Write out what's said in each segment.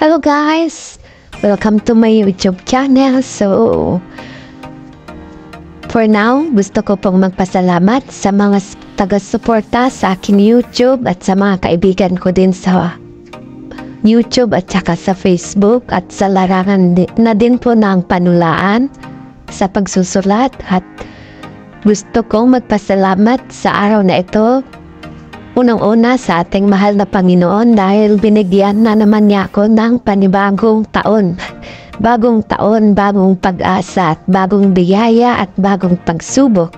Hello guys! Welcome to my YouTube channel. So, for now, gusto ko pong magpasalamat sa mga taga-suporta sa aking YouTube at sa mga kaibigan ko din sa YouTube at saka sa Facebook at sa larangan na din po ng panulaan sa pagsusulat. At gusto kong magpasalamat sa araw na ito unang-una sa ating mahal na Panginoon dahil binigyan na naman niya ako ng panibagong taon. Bagong taon, bagong pag-asa at bagong biyaya at bagong pagsubok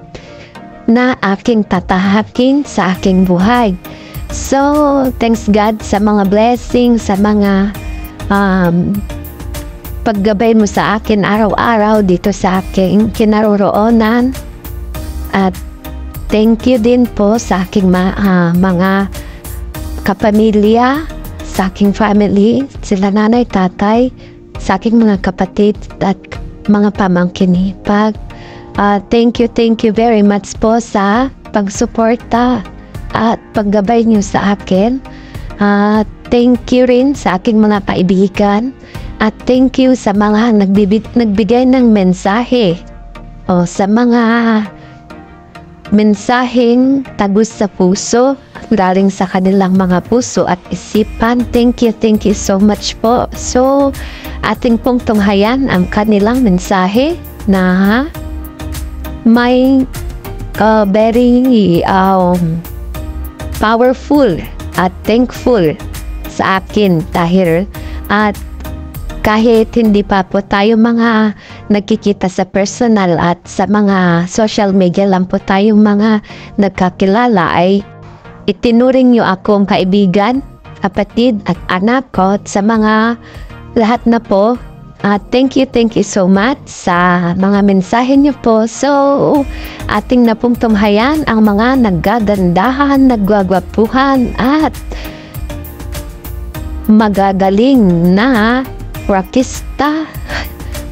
na aking tatahakin sa aking buhay. So, thanks God sa mga blessings, sa mga paggabay mo sa akin araw-araw dito sa aking kinaroroonan. At thank you din po sa aking mga kapamilya, sa aking family, sila nanay, tatay, sa aking mga kapatid at mga pamangkin. Thank you very much po sa pagsuporta at paggabay niyo sa akin. Thank you rin sa aking mga kaibigan at thank you sa mga nagbigay ng mensahe o sa mga mensaheng tagus sa puso galing sa kanilang mga puso at isipan. Thank you so much po. So, ating pong tunghayan ang kanilang mensahe na may very powerful at thankful sa akin dahil at kahit hindi pa po tayo mga nagkikita sa personal at sa mga social media lang po tayong mga nagkakilala ay itinuring niyo akong kaibigan, kapatid at anak ko at sa mga lahat na po. Thank you so much sa mga mensahe niyo po. So, ating na pong tumhayan ang mga naggagandahan, naggwagwapuhan at magagaling na rockista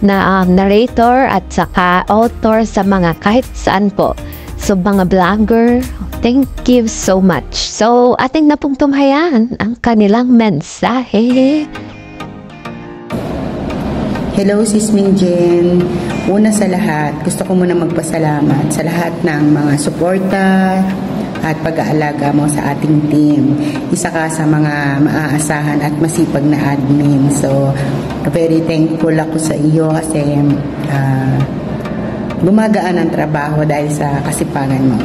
na narrator at saka author sa mga kahit saan po. So, mga vlogger, thank you so much. So, ating na pong tumhayan ang kanilang mensahe. Hello, Sis Mingjen. Una sa lahat, gusto ko muna magpasalamat sa lahat ng mga suporta at pag-aalaga mo sa ating team. Isa ka sa mga maaasahan at masipag na admin. So, very thankful ako sa iyo kasi gumagaan ang trabaho dahil sa kasipagan mo.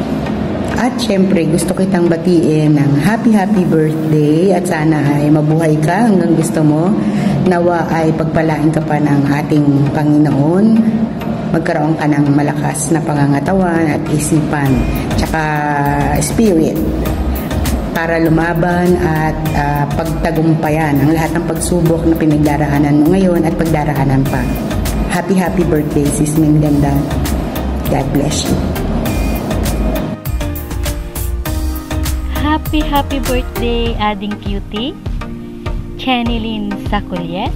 At syempre, gusto kitang batiin ng happy birthday at sana ay mabuhay ka hanggang gusto mo. Nawa ay pagpalain ka pa ng ating Panginoon. Magkaroon ka ng malakas na pangangatawan at isipan tsaka spirit para lumaban at pagtagumpayan ang lahat ng pagsubok na pinagdaraanan mo ngayon at pagdaraanan pa. Happy birthday, Sis Mingenda. God bless you. Happy birthday, Ading Cutie, Chenilyn Saculies.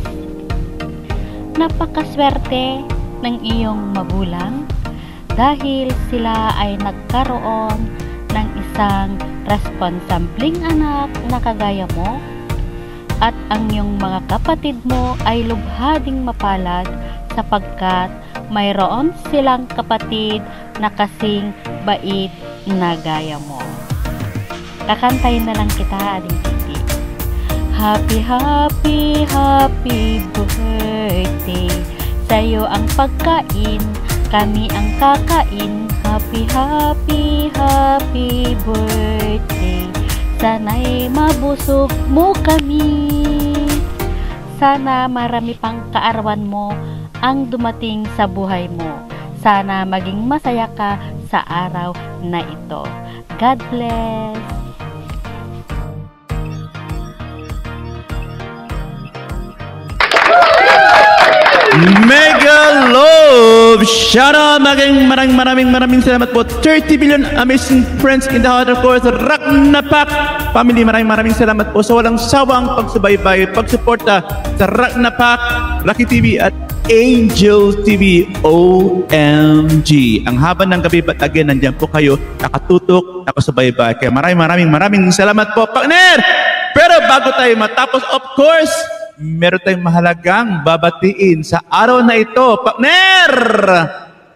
Napakaswerte ng iyong magulang dahil sila ay nagkaroon ng isang responsableng anak na kagaya mo at ang iyong mga kapatid mo ay lubha ding mapalad sapagkat mayroon silang kapatid na kasing bait na gaya mo. Kakantayin na lang kita, Ading Kitty. Happy birthday. Sa'yo ang pagkain, kami ang kakain. Happy birthday. Sana'y mabusog mo kami. Sana marami pang kaarawan mo ang dumating sa buhay mo. Sana maging masaya ka sa araw na ito. God bless. Mega love! Shout out! Maraming salamat po. 30 billion amazing friends in the heart of course. Rock na Pak! Family, maraming salamat po sa walang sawang pagsubaybay, pagsuporta sa Rock na Pak, Lucky TV at Angel TV. OMG! Ang haba ng gabi, but again, nandiyan po kayo, nakatutok, nakasubaybay. Kaya maraming salamat po, partner! Pero bago tayo matapos, of course, meron tayong mahalagang babatiin sa araw na ito. Partner!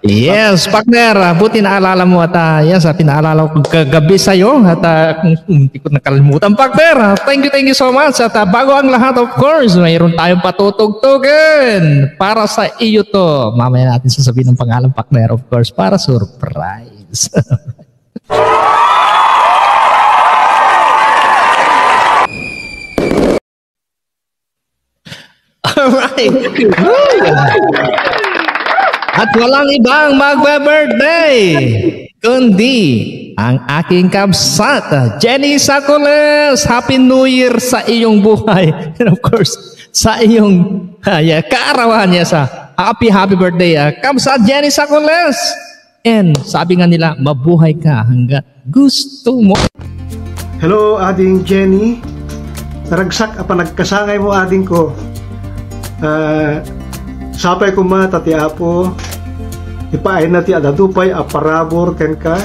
Yes, partner. Buti naalala mo at yes, pinaalala ko kagabi sa'yo at hindi ko nakalimutan, partner. Thank you so much. At bago ang lahat, of course, mayroon tayong patutugtugan para sa iyo to. Mamaya natin sasabihin ng pangalan, partner, of course, para surprise. Alright. At walang ibang magbe-birthday kundi ang aking kabsat, Jenny Sacoles. Happy New Year sa iyong buhay. And of course, sa iyong kaarawan niya sa happy birthday, kabsat Jenny Sacoles. And sabi nga nila, mabuhay ka hanggat gusto mo. Hello, ading Jenny. Naragsak apa nagkasangay mo, ading ko. Sapay ko ma tati apo ipaay na ti adadupay aparabor ken ka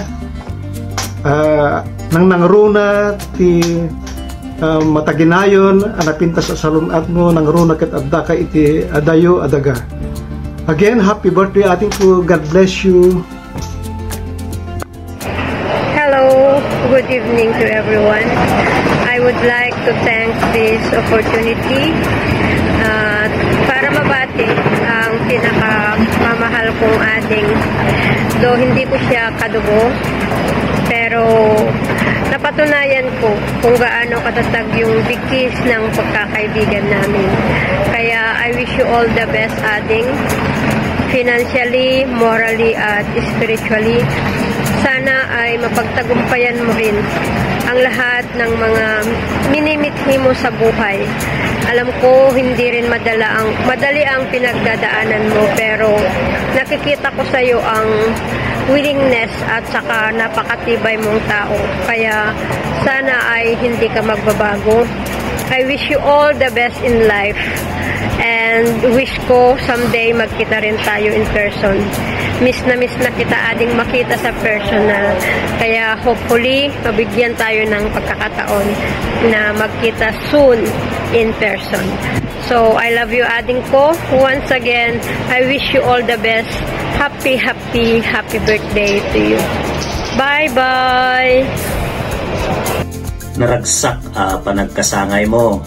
nang nangruna ti mataginayon anapintas sa salunat mo nangruna ket adda ka iti adayo adaga. Again, happy birthday ating ko. God bless you. Hello, good evening to everyone. I would like to thank this opportunity para mabati ang pinakamamahal kong ading, though hindi ko siya kadugo, pero napatunayan ko kung gaano katatag yung bigkis ng pagkakaibigan namin. Kaya I wish you all the best, ading, financially, morally at spiritually. Sana ay mapagtagumpayan mo rin ang lahat ng mga minimithi mo sa buhay. Alam ko hindi rin madali ang pinagdadaanan mo, pero nakikita ko sa iyo ang willingness at saka napakatibay mong tao. Kaya sana ay hindi ka magbabago. I wish you all the best in life and wish ko someday magkita rin tayo in person. Miss na kita ading makita sa personal. Kaya hopefully, mabigyan tayo ng pagkakataon na magkita soon in person. So, I love you, ading ko. Once again, I wish you all the best. Happy birthday to you. Bye-bye! Naragsak panagkasangay mo,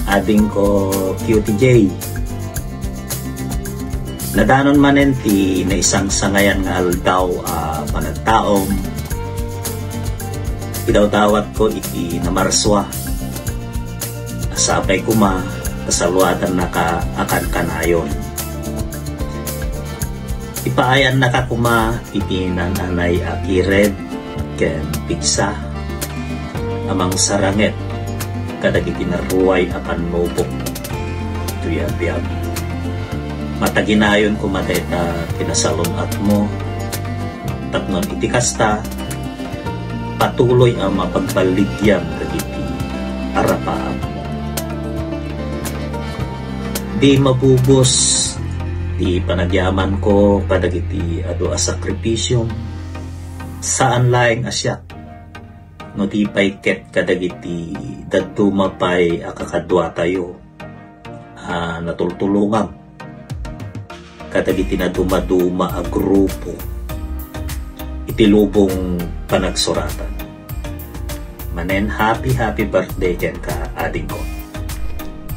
ading ko Cutie J. Nadanon manen ti na isang sangayan nga aldaw panagtaom. Idaw-dawat ko iti namarswa. Asapay kuma kasalwatan akan kanayon. Ipaayan nakakuma iti nananay akired ken pigsa amang saranget kadag iti naruway akan nubok tuyab-yab. Mataginayon ko mateta pinasalunat mo tapnon iti kasta patuloy ang mapagbaligyan kagiti arapaan mo. Di mabubos di panagyaman ko kadagiti adu a sakripisyong saan laeng asya no di pay ket kadagiti daduma pay akakadwa tayo natultulungan kadagiti na dumaduma a grupo itilubong panagsuratan. Manen happy birthday dyan ka ading ko.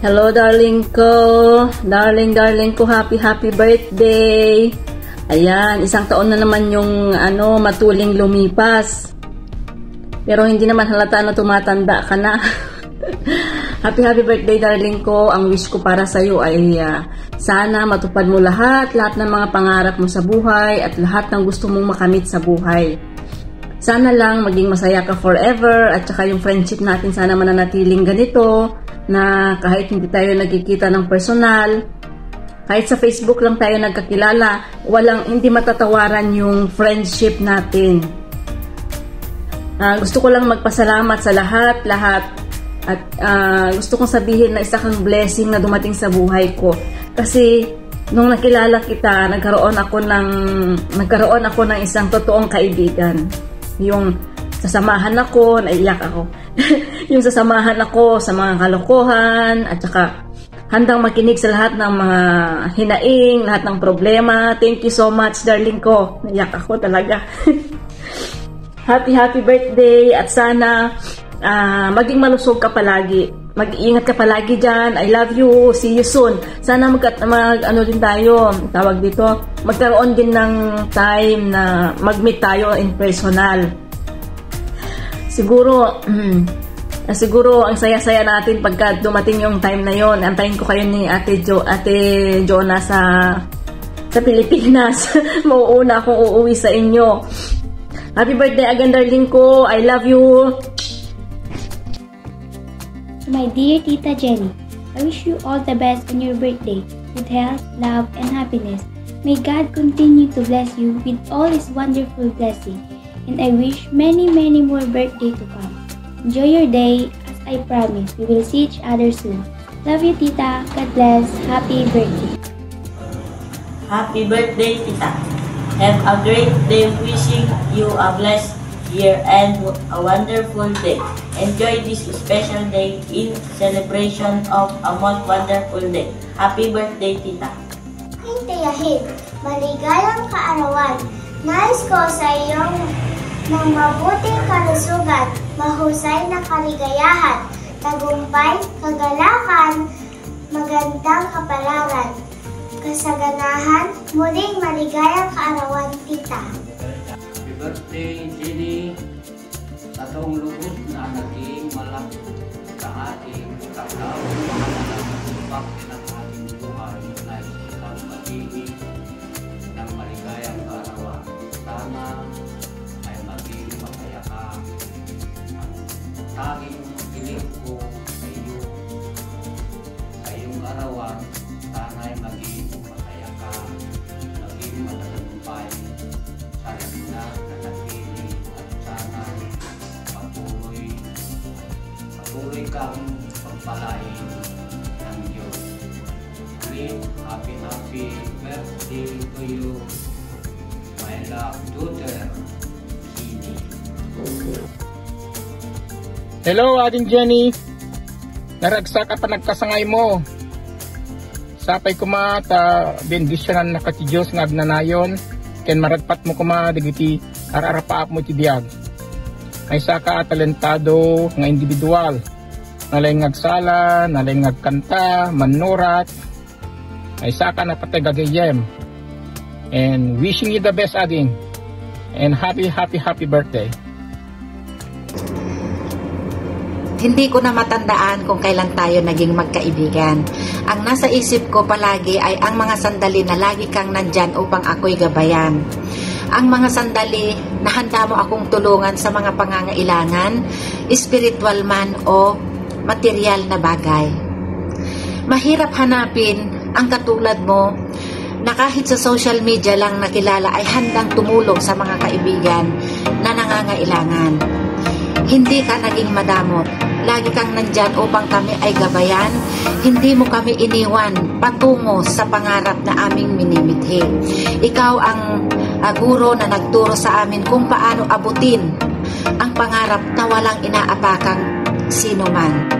Hello darling ko, darling ko, happy birthday. Ayan, isang taon na naman yung matuling lumipas, pero hindi naman halata na tumatanda ka na. Happy birthday darling ko. Ang wish ko para sa iyo ay sana matupad mo lahat ng mga pangarap mo sa buhay at lahat ng gusto mong makamit sa buhay. Sana lang maging masaya ka forever at saka yung friendship natin sana mananatiling ganito na kahit hindi tayo nagkikita ng personal, kahit sa Facebook lang tayo nagkakilala, hindi matatawaran yung friendship natin. Gusto ko lang magpasalamat sa lahat at gusto kong sabihin na isa kang blessing na dumating sa buhay ko. Kasi nung nakilala kita, nagkaroon ako ng isang totoong kaibigan. Yung sasamahan ako, naiyak ako. Yung sasamahan ako sa mga kalokohan at saka handang makinig sa lahat ng mga hinaing, lahat ng problema. Thank you so much, darling ko. Naiyak ako talaga. Happy birthday at sana maging malusog ka palagi. Mag-iingat ka palagi dyan. I love you. See you soon. Sana din tayo, tawag dito, magkaroon din ng time na mag-meet tayo in personal. Siguro ang saya-saya natin pagka dumating yung time na yon. Antayin ko kayo ni Ate Jonah sa Pilipinas. Mauuna akong uuwi sa inyo. Happy birthday again, darling ko. I love you. My dear Tita Jenny, I wish you all the best on your birthday, with health, love, and happiness. May God continue to bless you with all His wonderful blessings, and I wish many more birthdays to come. Enjoy your day. As I promise, we will see each other soon. Love you, Tita. God bless. Happy birthday. Happy birthday, Tita. Have a great day. Wishing you a blessed year and a wonderful day. Enjoy this special day in celebration of a most wonderful day. Happy birthday, Tita. Hintayahin, maligayang kaarawan. Nais ko sa iyong ng mabuting kalusugan, mahusay na kaligayahan, tagumpay, kagalakan, magandang kapalaran, kasaganahan, muling maligayang kaarawan, Tita. Happy birthday, Jenny. Tatong lubos na naging malaki sa ating kakawin ng bakit ng ating buhay na isang pag-ibig ng maligayang kaarawan. Sana ay maging masaya ka. Ang tanging piling ko sa iyo, sa iyong arawan, sana ay maging masaya ka, maging matagumpay sa na nanatili at sana patuloy kang pagpalain ng Diyos. Please, happy birthday to you, my love daughter, Kitty. Hello, Ading Jenny. Naragsa ka pa nagkasangay mo. Sapay kumata, bendisyonan na ka ti Diyos nga agnanayon. Ken maragpat mo kuma digiti ararapaap mo ti diag. Ay saka talentado nga individual. Nalay ngagsala, nalay ngagkanta, manurat. Ay saka na patay gagayem. And wishing you the best, Ading. And happy birthday. Hindi ko na matandaan kung kailan tayo naging magkaibigan. Ang nasa isip ko palagi ay ang mga sandali na lagi kang nandyan upang ako'y gabayan. Ang mga sandali na handa mo akong tulungan sa mga pangangailangan, spiritual man o material na bagay. Mahirap hanapin ang katulad mo na kahit sa social media lang nakilala ay handang tumulong sa mga kaibigan na nangangailangan. Hindi ka naging madamot. Lagi kang nandyan upang kami ay gabayan. Hindi mo kami iniwan patungo sa pangarap na aming minimithi. Ikaw ang guro na nagturo sa amin kung paano abutin ang pangarap na walang inaapakang sino man.